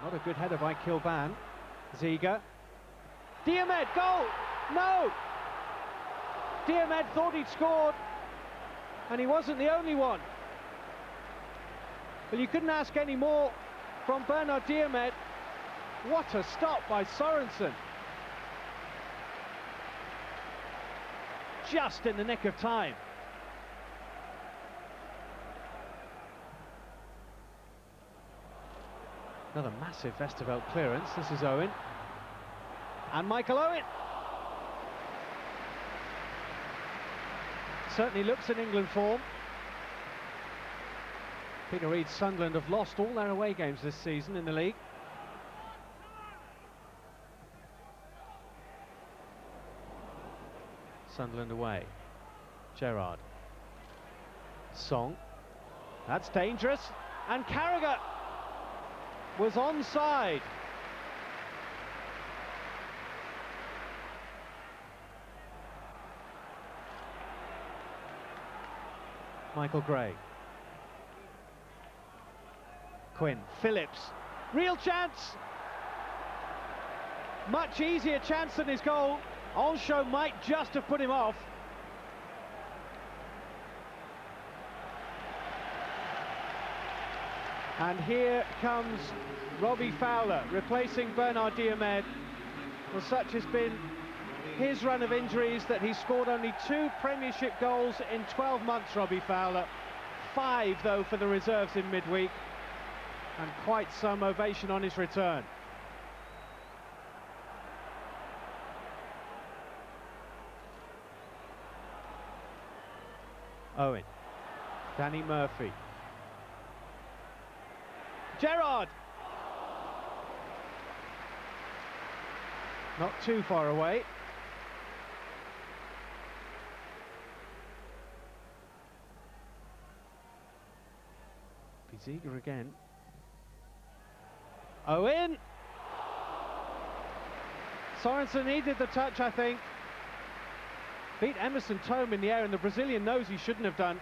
Not a good header by Kilban. Ziga. Diomed, goal! No! Diomed thought he'd scored, and he wasn't the only one. Well, you couldn't ask any more from Bernard Diomed. What a stop by Sorensen. Just in the nick of time. Another massive Westerveld clearance. This is Owen. And Michael Owen. Certainly looks in England form. Peter Reid's Sunderland have lost all their away games this season in the league. Sunderland away. Gerrard. Song. That's dangerous. And Carragher was onside. Michael Gray. Quinn. Phillips. Real chance. Much easier chance than his goal. Onshow might just have put him off. And here comes Robbie Fowler replacing Bernard Diomed. Well, such has been his run of injuries that he's scored only 2 Premiership goals in 12 months, Robbie Fowler. 5, though, for the reserves in midweek. And quite some ovation on his return. Owen. Danny Murphy. Gerrard! Not too far away. Ziga again. Owen! Sorensen needed the touch, I think. Beat Emerson Thome in the air, and the Brazilian knows he shouldn't have done.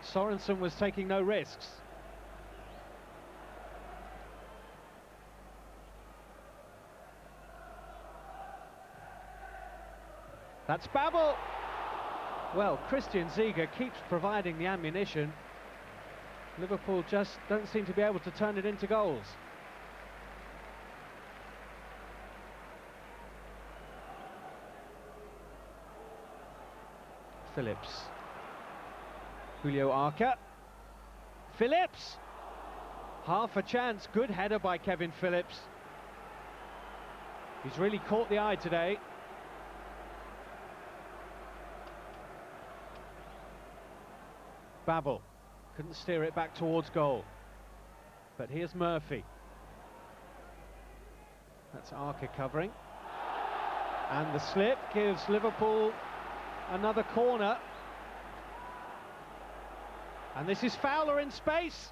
Sorensen was taking no risks. That's Babel. Well, Christian Ziga keeps providing the ammunition. Liverpool just don't seem to be able to turn it into goals. Phillips. Julio Arca. Phillips! Half a chance. Good header by Kevin Phillips. He's really caught the eye today. Babel couldn't steer it back towards goal. But here's Murphy. That's Arca covering. And the slip gives Liverpool another corner. And this is Fowler in space.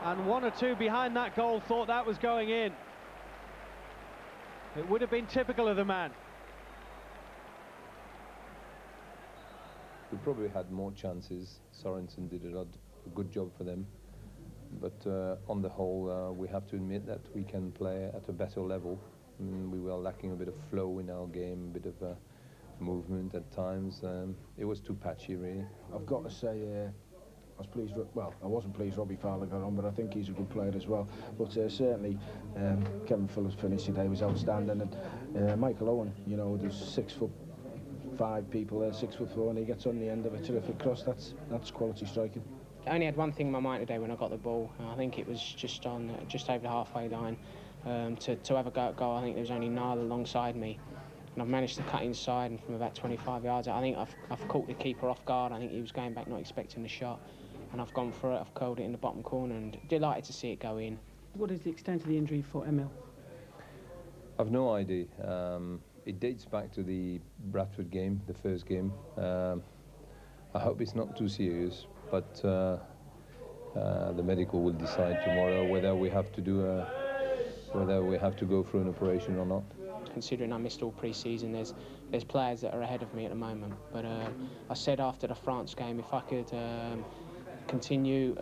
And 1 or 2 behind that goal thought that was going in. It would have been typical of the man. We probably had more chances. Sorensen did a good job for them. But on the whole, we have to admit that we can play at a better level. We were lacking a bit of flow in our game, a bit of movement at times. It was too patchy, really. I've got to say, I was pleased. Well, I wasn't pleased Robbie Fowler got on, but I think he's a good player as well. But certainly, Kevin Phillips' finish today was outstanding, and Michael Owen, you know, there's 6'5" people there, 6'4", and he gets on the end of a terrific cross. That's quality striking. I only had one thing in my mind today when I got the ball. I think it was just on, just over the halfway line. To have a go at goal, I think there was only Niall alongside me. And I've managed to cut inside, and from about 25 yards, I think I've caught the keeper off guard. I think he was going back not expecting the shot. And I've gone for it, I've curled it in the bottom corner, and delighted to see it go in. What is the extent of the injury for Emil? I've no idea. It dates back to the Bradford game, the first game. I hope it's not too serious, but the medical will decide tomorrow whether we have to do whether we have to go through an operation or not. Considering I missed all pre-season, there's players that are ahead of me at the moment. But I said after the France game, if I could continue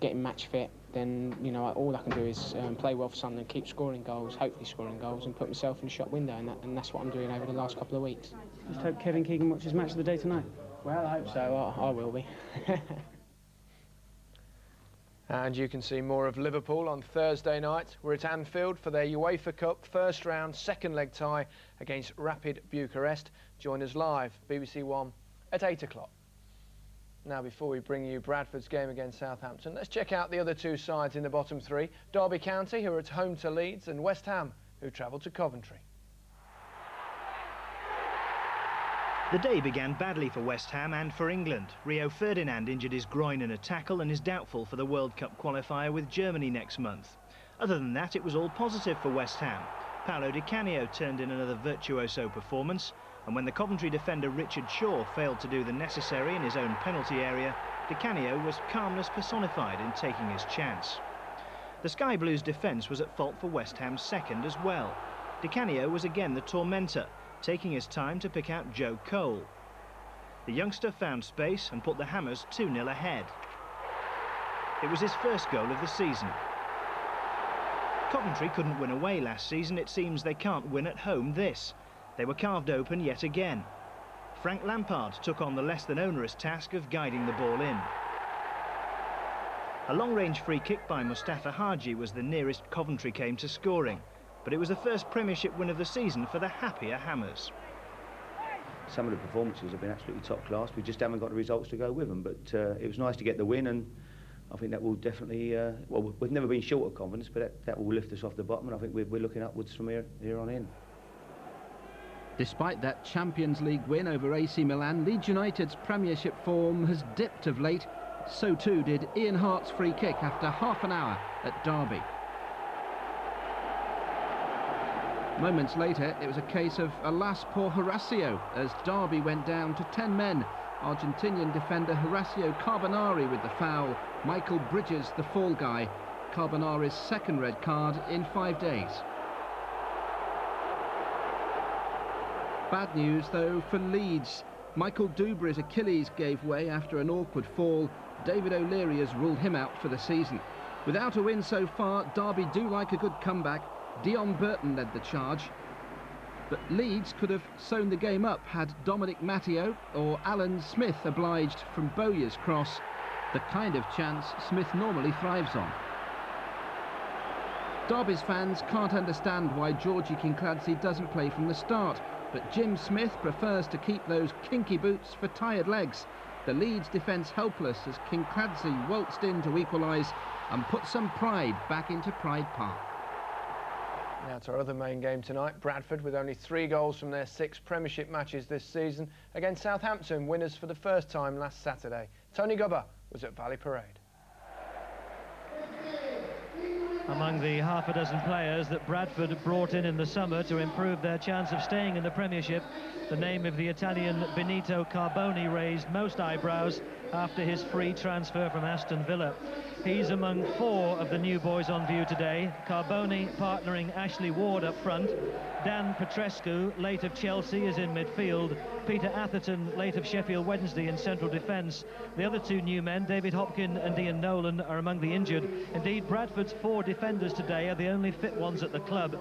getting match fit, then you know all I can do is play well for Sunderland, keep scoring goals, hopefully scoring goals, and put myself in the shot window, and that's what I'm doing over the last couple of weeks. Just hope Kevin Keegan watches Match of the Day tonight. Well, I hope so. I will be. And you can see more of Liverpool on Thursday night. We're at Anfield for their UEFA Cup first round second leg tie against Rapid Bucharest. Join us live, BBC One, at 8 o'clock. Now, before we bring you Bradford's game against Southampton, let's check out the other two sides in the bottom three. Derby County, who are at home to Leeds, and West Ham, who travel to Coventry. The day began badly for West Ham and for England. Rio Ferdinand injured his groin in a tackle and is doubtful for the World Cup qualifier with Germany next month. Other than that, it was all positive for West Ham. Paolo Di Canio turned in another virtuoso performance, and when the Coventry defender Richard Shaw failed to do the necessary in his own penalty area, Di Canio was calmness personified in taking his chance. The Sky Blues' defence was at fault for West Ham's second as well. Di Canio was again the tormentor, taking his time to pick out Joe Cole. The youngster found space and put the Hammers 2-0 ahead. It was his first goal of the season. Coventry couldn't win away last season. It seems they can't win at home this. They were carved open yet again. Frank Lampard took on the less than onerous task of guiding the ball in. A long-range free kick by Mustafa Haji was the nearest Coventry came to scoring, but it was the first Premiership win of the season for the happier Hammers. Some of the performances have been absolutely top class. We just haven't got the results to go with them, but it was nice to get the win, and I think that will definitely, well, we've never been short of confidence, but that will lift us off the bottom, and I think we're looking upwards from here on in. Despite that Champions League win over AC Milan, Leeds United's Premiership form has dipped of late. So too did Ian Hart's free kick after half an hour at Derby. Moments later, it was a case of alas poor Horacio as Derby went down to 10 men. Argentinian defender Horacio Carbonari with the foul, Michael Bridges the fall guy. Carbonari's second red card in 5 days. Bad news though for Leeds. Michael Dubry's Achilles gave way after an awkward fall. David O'Leary has ruled him out for the season. Without a win so far, Derby do like a good comeback. Dion Burton led the charge, but Leeds could have sewn the game up had Dominic Matteo or Alan Smith obliged from Bowyer's cross, the kind of chance Smith normally thrives on. Derby's fans can't understand why Georgie Kincladze doesn't play from the start, but Jim Smith prefers to keep those kinky boots for tired legs. The Leeds defence helpless as Kincladze waltzed in to equalise and put some pride back into Pride Park. Now to our other main game tonight, Bradford with only 3 goals from their 6 Premiership matches this season against Southampton, winners for the first time last Saturday. Tony Gubber was at Valley Parade. Among the half a dozen players that Bradford brought in the summer to improve their chance of staying in the Premiership, the name of the Italian Benito Carboni raised most eyebrows after his free transfer from Aston Villa. He's among 4 of the new boys on view today. Carboni partnering Ashley Ward up front. Dan Petrescu, late of Chelsea, is in midfield. Peter Atherton, late of Sheffield Wednesday, in central defence. The other 2 new men, David Hopkin and Ian Nolan, are among the injured. Indeed, Bradford's 4 defenders today are the only fit ones at the club.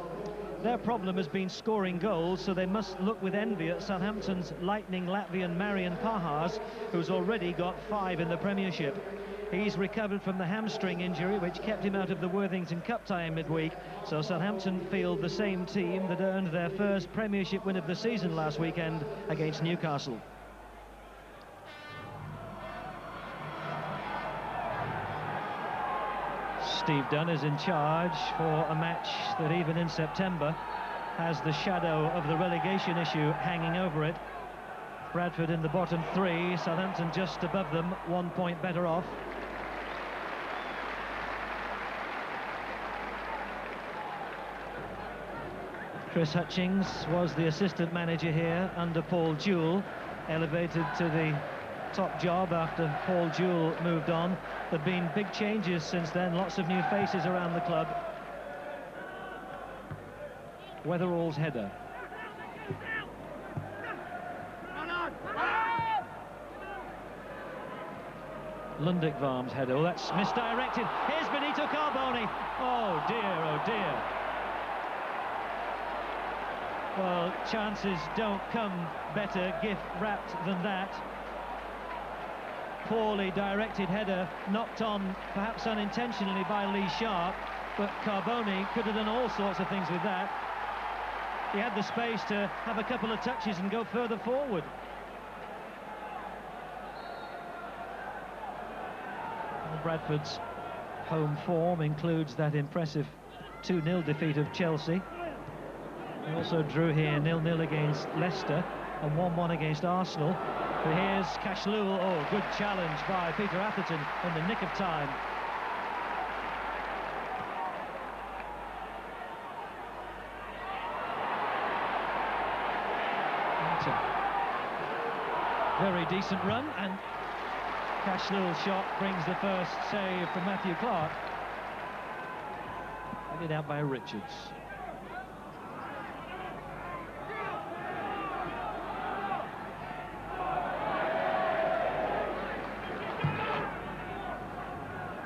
Their problem has been scoring goals, so they must look with envy at Southampton's lightning Latvian Marian Pahars, who's already got 5 in the Premiership. He's recovered from the hamstring injury, which kept him out of the Worthington Cup tie in midweek, so Southampton field the same team that earned their first Premiership win of the season last weekend against Newcastle. Steve Dunn is in charge for a match that even in September has the shadow of the relegation issue hanging over it. Bradford in the bottom 3, Southampton just above them, 1 point better off. Chris Hutchings was the assistant manager here under Paul Jewell, elevated to the top job after Paul Jewell moved on. There have been big changes since then, lots of new faces around the club. Weatherall's header. Lundekvarm's header. Oh, that's misdirected. Here's Benito Carboni. Oh dear, oh dear. Well, chances don't come better gift-wrapped than that. Poorly directed header, knocked on perhaps unintentionally by Lee Sharp, but Carboni could have done all sorts of things with that. He had the space to have a couple of touches and go further forward. Well, Bradford's home form includes that impressive 2-0 defeat of Chelsea. They also drew here 0-0 against Leicester and 1-1 against Arsenal. But here's Cashlewell. Oh, good challenge by Peter Atherton in the nick of time. That's a very decent run, and Cashlewell's shot brings the first save from Matthew Clark. Headed out by Richards.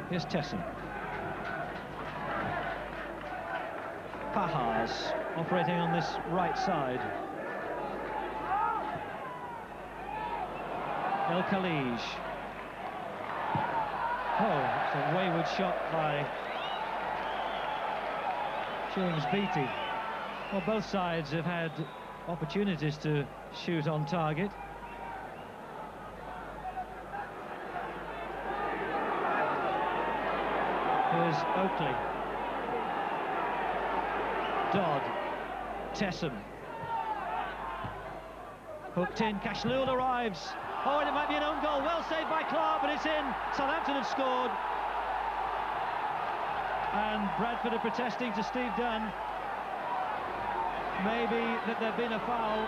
Here's Tesson. Pahars operating on this right side. El Khalij. Oh, it's a wayward shot by James Beattie. Well, both sides have had opportunities to shoot on target. Here's Oakley. Dodd. Tesson. Hooked in. Cashlewell arrives. Oh, and it might be an own goal. Well saved by Clark, but it's in. Southampton have scored. And Bradford are protesting to Steve Dunn. Maybe that there'd been a foul.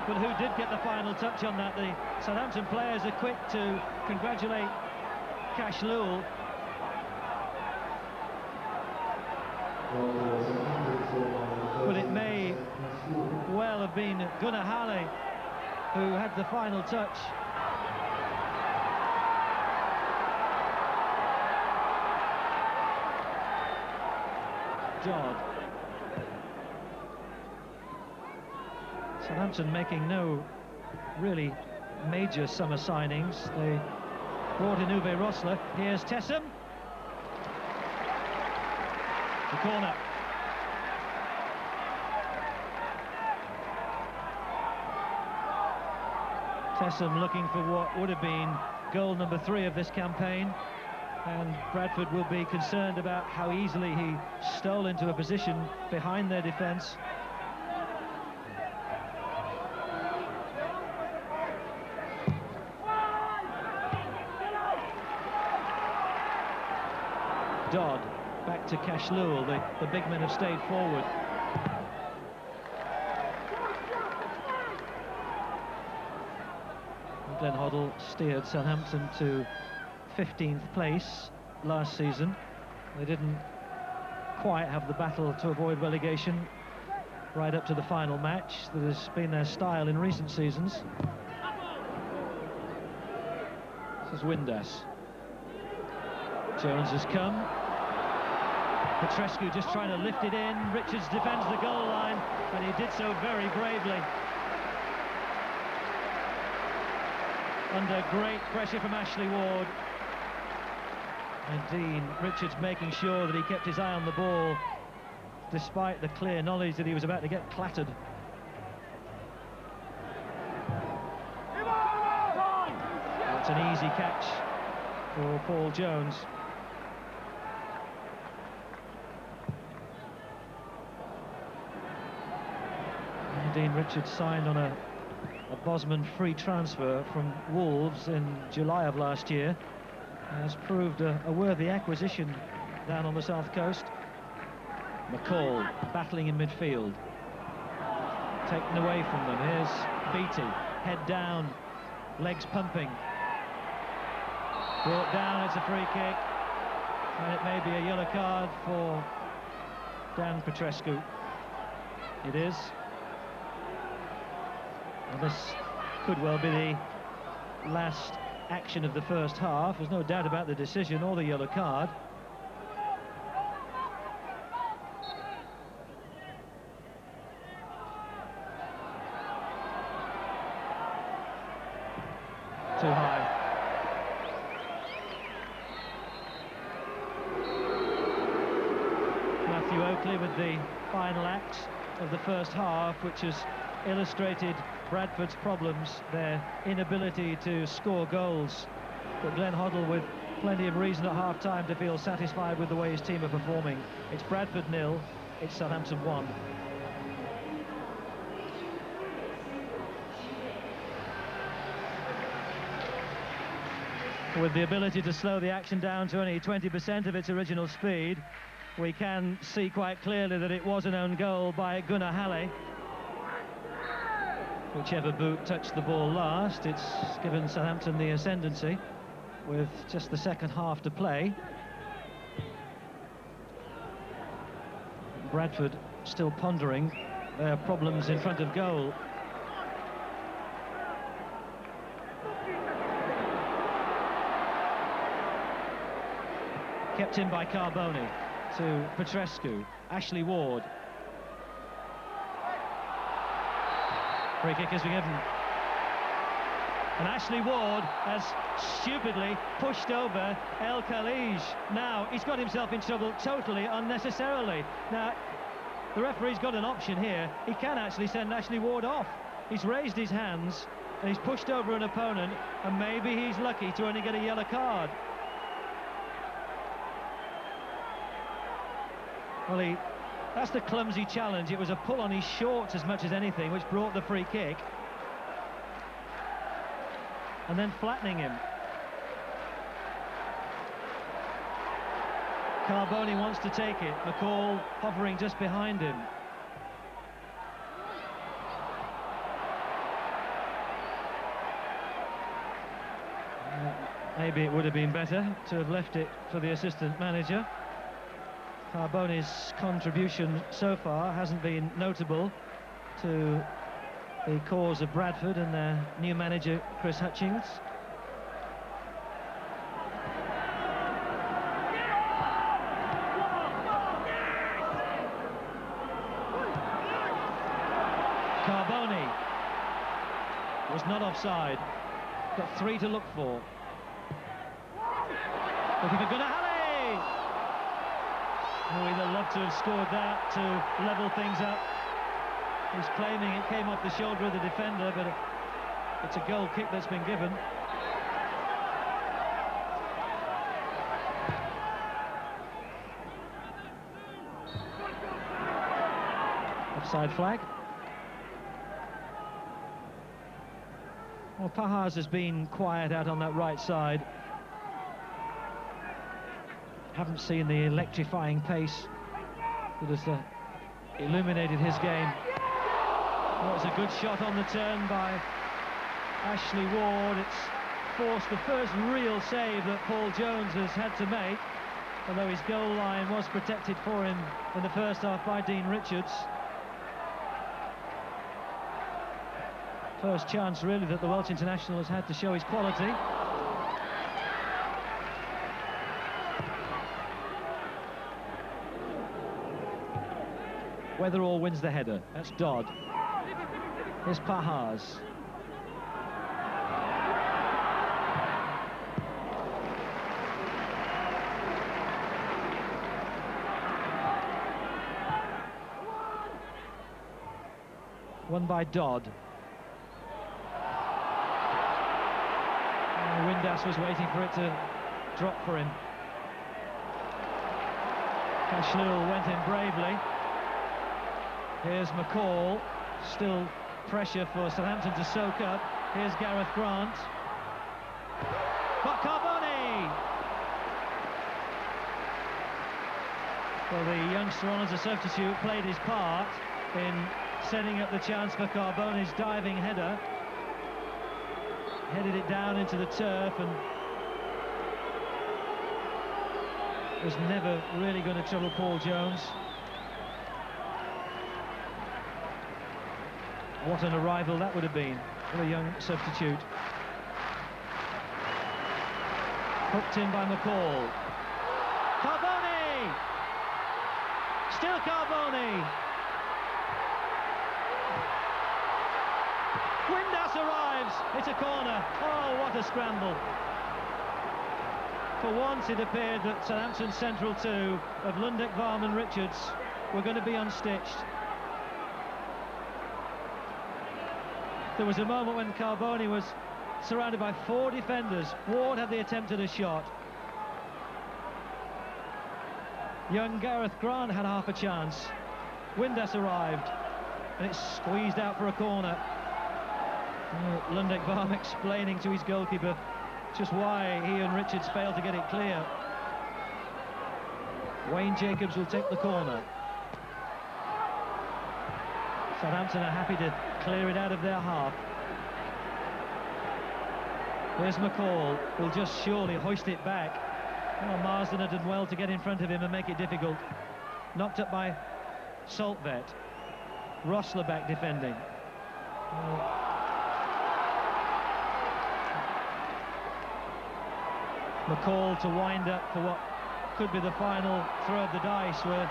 But who did get the final touch on that? The Southampton players are quick to congratulate Cashlewell. But it may well have been Gunnar Halle who had the final touch. Dodd. Southampton making no really major summer signings. They brought in Uwe Rosler. Here's Tesson. The corner. Tesson looking for what would have been goal number 3 of this campaign, and Bradford will be concerned about how easily he stole into a position behind their defence. Dodd. Back to Cashlewell, the big men have stayed forward. Glenn Hoddle steered Southampton to 15th place last season. They didn't quite have the battle to avoid relegation right up to the final match. That has been their style in recent seasons. This is Windass. Jones has come. Petrescu just trying to lift it in. Richards defends the goal line, and he did so very bravely. Under great pressure from Ashley Ward. And Dean Richards making sure that he kept his eye on the ball, despite the clear knowledge that he was about to get clattered. That's an easy catch for Paul Jones. Dean Richards signed on a Bosman free transfer from Wolves in July of last year. Has proved a worthy acquisition down on the south coast. McCall battling in midfield. Taken away from them. Here's Beattie, head down, legs pumping. Brought down, it's a free kick. And it may be a yellow card for Dan Petrescu. It is. Well, this could well be the last action of the first half. There's no doubt about the decision or the yellow card. Too high. Matthew Oakley with the final act of the first half, which has illustrated Bradford's problems, their inability to score goals. But Glenn Hoddle with plenty of reason at half-time to feel satisfied with the way his team are performing. It's Bradford 0, it's Southampton 1. With the ability to slow the action down to only 20% of its original speed, we can see quite clearly that it was an own goal by Gunnar Halle. Whichever boot touched the ball last, it's given Southampton the ascendancy with just the second half to play. Bradford still pondering their problems in front of goal. Kept in by Carboni to Petrescu. Ashley Ward. Free kick has been given. And Ashley Ward has stupidly pushed over El Khalij. Now, he's got himself in trouble totally unnecessarily. Now, the referee's got an option here. He can actually send Ashley Ward off. He's raised his hands, and he's pushed over an opponent, and maybe he's lucky to only get a yellow card. Well, that's the clumsy challenge. It was a pull on his shorts as much as anything, which brought the free kick. And then flattening him. Carboni wants to take it. McCall hovering just behind him. Maybe it would have been better to have left it for the assistant manager. Carboni's contribution so far hasn't been notable to the cause of Bradford and their new manager, Chris Hutchings. Carboni was not offside. Got 3 to look for. Looking for Gunnar Halle. Oh, he'd have loved to have scored that to level things up. He's claiming it came off the shoulder of the defender, but it's a goal kick that's been given. Offside flag. Well, Pahars has been quiet out on that right side. Haven't seen the electrifying pace that has illuminated his game. Well, it's a good shot on the turn by Ashley Ward. It's forced the first real save that Paul Jones has had to make, although his goal line was protected for him in the first half by Dean Richards. First chance really that the Welsh international has had to show his quality. Weatherall wins the header. That's Dodd. Here's Pahars. Won by Dodd. Windass was waiting for it to drop for him. Cashlul went in bravely. Here's McCall, still pressure for Southampton to soak up. Here's Gareth Grant. But Carboni! Well, the youngster on as a substitute played his part in setting up the chance for Carboni's diving header. Headed it down into the turf and was never really going to trouble Paul Jones. What an arrival that would have been for a young substitute. Hooked in by McCall. Carboni! Still Carboni! Windass arrives, it's a corner. Oh, what a scramble. For once it appeared that Southampton's central two of Lundek, Varm and Richards were going to be unstitched. There was a moment when Carboni was surrounded by 4 defenders. Ward had the attempt at a shot. Young Gareth Grant had half a chance. Windass arrived and it's squeezed out for a corner. Lundek Varm explaining to his goalkeeper just why he and Richards failed to get it clear. Wayne Jacobs will take the corner. Southampton are happy to clear it out of their half. Here's McCall, will just surely hoist it back. Well, Marsden had done well to get in front of him and make it difficult. Knocked up by Saltvet. Rossler back defending. McCall to wind up for what could be the final throw of the dice. We're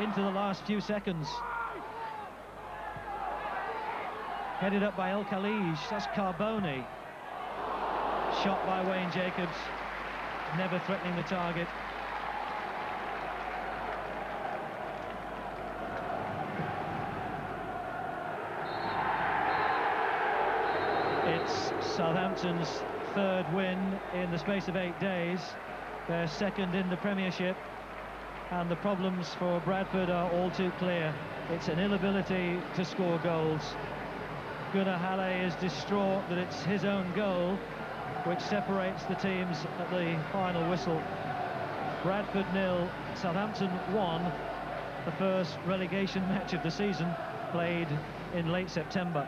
into the last few seconds. Headed up by El Khalij, that's Carboni. Shot by Wayne Jacobs, never threatening the target. It's Southampton's 3rd win in the space of 8 days. They're 2nd in the Premiership, and the problems for Bradford are all too clear. It's an inability to score goals. Gunnar Halle is distraught that it's his own goal which separates the teams at the final whistle. Bradford 0, Southampton 1, the first relegation match of the season, played in late September.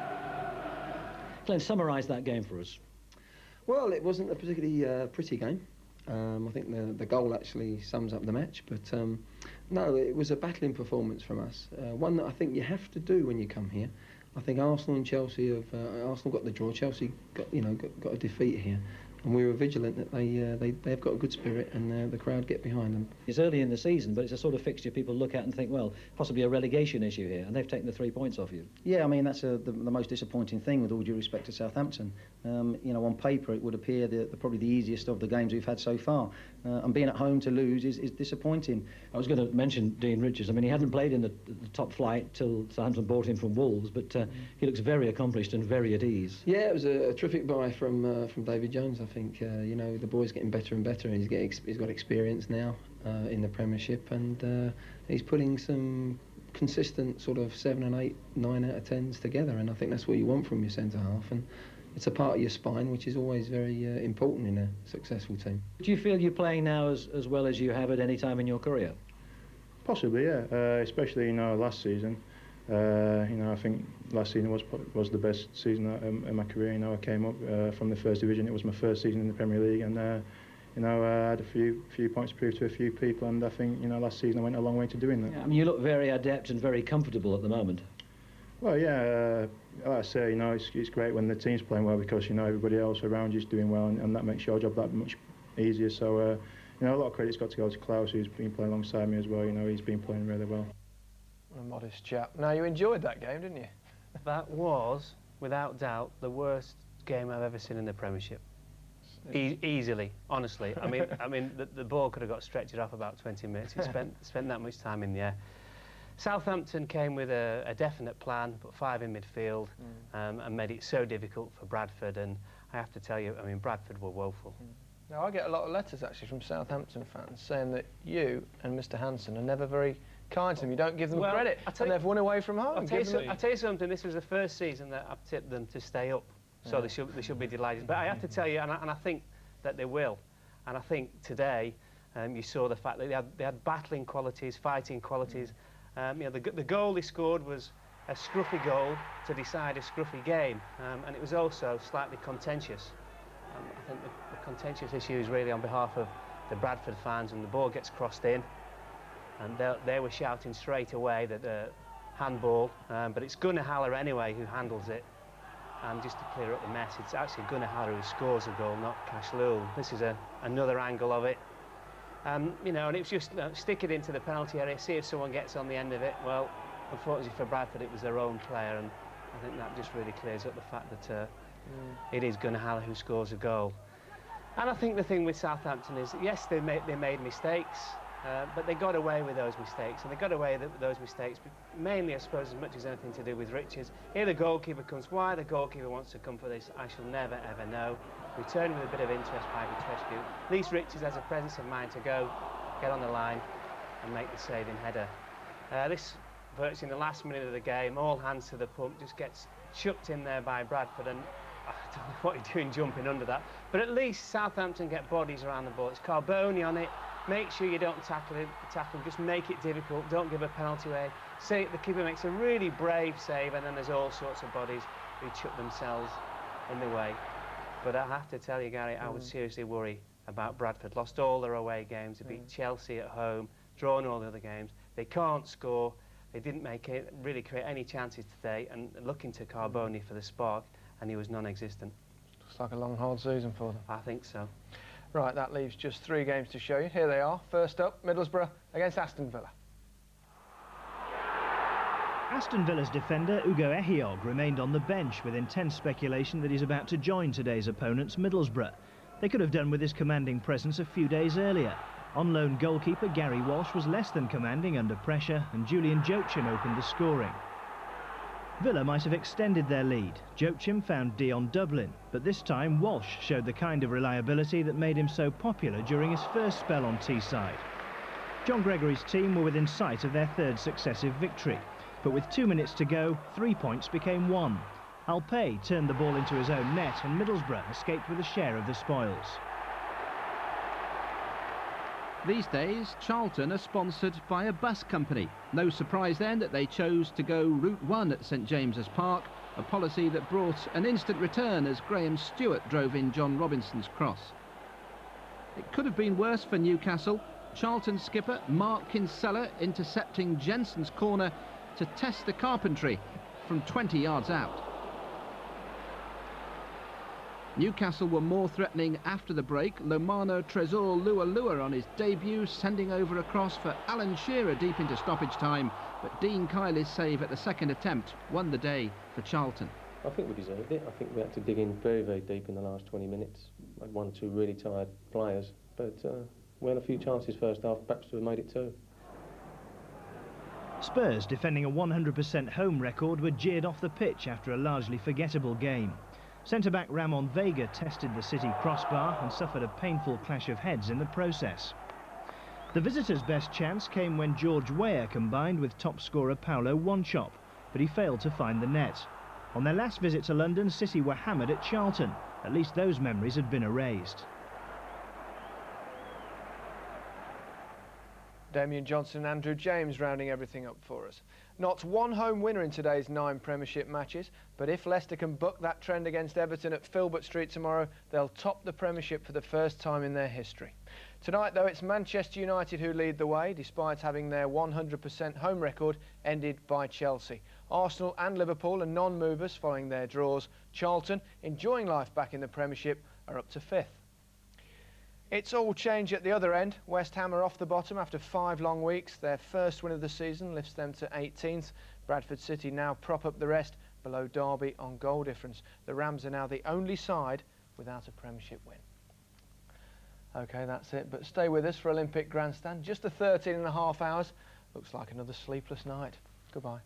Glenn, summarise that game for us. Well, it wasn't a particularly pretty game. I think the goal actually sums up the match, but no, it was a battling performance from us. One that I think you have to do when you come here. I think Arsenal and Chelsea have. Arsenal got the draw. Chelsea got a defeat here, and we were vigilant that they've got a good spirit, and the crowd get behind them. It's early in the season, but it's a sort of fixture people look at and think, well, possibly a relegation issue here, and they've taken the 3 points off you. Yeah, I mean that's the most disappointing thing, with all due respect to Southampton. You know, on paper it would appear probably the easiest of the games we've had so far, and being at home to lose is disappointing. I was going to mention Dean Richards. I mean, he hadn't played in the top flight till Southampton bought him from Wolves, but he looks very accomplished and very at ease. Yeah, it was a terrific buy from David Jones. I think you know, the boy's getting better and better, and he's got experience now in the Premiership, and he's putting some consistent sort of 7 and 8, 9 out of 10s together, and I think that's what you want from your centre half, and it's a part of your spine which is always very important in a successful team. Do you feel you're playing now as well as you have at any time in your career? Possibly, yeah. Especially, you know, last season. You know, I think last season was the best season in my career. You know, I came up from the first division. It was my first season in the Premier League, and you know, I had a few points to prove to a few people, and I think, you know, last season I went a long way to doing that. Yeah, I mean, you look very adept and very comfortable at the moment. Well, yeah, like I say, you know, it's great when the team's playing well, because, you know, everybody else around you is doing well, and that makes your job that much easier. So, you know, a lot of credit's got to go to Klaus, who's been playing alongside me as well. You know, he's been playing really well. A modest chap. Now, you enjoyed that game, didn't you? That was, without doubt, the worst game I've ever seen in the Premiership. Easily, honestly. I mean, the ball could have got stretched off about 20 minutes. It spent that much time in the air. Southampton came with a definite plan, put 5 in midfield, and made it so difficult for Bradford. And I have to tell you, I mean, Bradford were woeful. Now, I get a lot of letters actually from Southampton fans saying that you and Mr. Hansen are never very kind to them. You don't give them credit, and they've won away from home. I'll tell you something. This was the first season that I've tipped them to stay up, so they should be delighted. But I have to tell you, and I think that they will. And I think today you saw the fact that they had battling qualities, fighting qualities. You know, the goal they scored was a scruffy goal to decide a scruffy game, and it was also slightly contentious. I think the contentious issue is really on behalf of the Bradford fans, and the ball gets crossed in, and they were shouting straight away that handball, but it's Gunnar Halle anyway who handles it, And just to clear up the mess, it's actually Gunnar Haller who scores a goal, not Cashlul. This is another angle of it. You know, and it's just stick it into the penalty area, see if someone gets on the end of it. Well, unfortunately for Bradford, it was their own player, and I think that just really clears up the fact that it is Gunnar Haller who scores a goal. And I think the thing with Southampton is, yes, they made mistakes, but they got away with those mistakes, and they got away with those mistakes mainly, I suppose, as much as anything to do with Richards. Here the goalkeeper comes. Why the goalkeeper wants to come for this, I shall never, ever know. Returning with a bit of interest by Vitrescu. At least Richards has a presence of mind to go, get on the line, and make the saving header. This, virtually in the last minute of the game, all hands to the pump, just gets chucked in there by Bradford, and I don't know what you're doing jumping under that. But at least Southampton get bodies around the ball. It's Carboni on it. Make sure you don't tackle him, just make it difficult, don't give a penalty away. Say the keeper makes a really brave save, and then there's all sorts of bodies who chuck themselves in the way. But I have to tell you, Gary, I would seriously worry about Bradford. Lost all their away games. They beat Chelsea at home, drawn all the other games. They can't score. They didn't really create any chances today, and looking to Carboni for the spark, and he was non-existent. Looks like a long, hard season for them. I think so. Right, that leaves just 3 games to show you. Here they are. First up, Middlesbrough against Aston Villa. Aston Villa's defender Ugo Ehiogu remained on the bench with intense speculation that he's about to join today's opponents, Middlesbrough. They could have done with his commanding presence a few days earlier. On loan goalkeeper Gary Walsh was less than commanding under pressure, and Julian Joachim opened the scoring. Villa might have extended their lead. Joachim found Dion Dublin, but this time Walsh showed the kind of reliability that made him so popular during his first spell on Teesside. John Gregory's team were within sight of their 3rd successive victory, but with 2 minutes to go, 3 points became 1. Alpay turned the ball into his own net, and Middlesbrough escaped with a share of the spoils. These days, Charlton are sponsored by a bus company. No surprise then that they chose to go Route 1 at St James's Park, a policy that brought an instant return as Graham Stewart drove in John Robinson's cross. It could have been worse for Newcastle. Charlton skipper Mark Kinsella intercepting Jensen's corner to test the carpentry from 20 yards out. Newcastle were more threatening after the break. Lomano Tresor Lua on his debut, sending over a cross for Alan Shearer deep into stoppage time, but Dean Kiley's save at the second attempt won the day for Charlton. I think we deserved it. I think we had to dig in very, very deep in the last 20 minutes. We had 1 or 2 really tired players, but we had a few chances first half, perhaps to have made it 2. Spurs, defending a 100% home record, were jeered off the pitch after a largely forgettable game. Centre-back Ramon Vega tested the City crossbar and suffered a painful clash of heads in the process. The visitors' best chance came when George Weah combined with top scorer Paulo Wanchop, but he failed to find the net. On their last visit to London, City were hammered at Charlton. At least those memories had been erased. Damien Johnson and Andrew James rounding everything up for us. Not one home winner in today's 9 Premiership matches, but if Leicester can buck that trend against Everton at Filbert Street tomorrow, they'll top the Premiership for the first time in their history. Tonight, though, it's Manchester United who lead the way, despite having their 100% home record ended by Chelsea. Arsenal and Liverpool are non-movers following their draws. Charlton, enjoying life back in the Premiership, are up to 5th. It's all change at the other end. West Ham are off the bottom after 5 long weeks. Their first win of the season lifts them to 18th. Bradford City now prop up the rest below Derby on goal difference. The Rams are now the only side without a Premiership win. OK, that's it. But stay with us for Olympic Grandstand. Just the 13.5 hours. Looks like another sleepless night. Goodbye.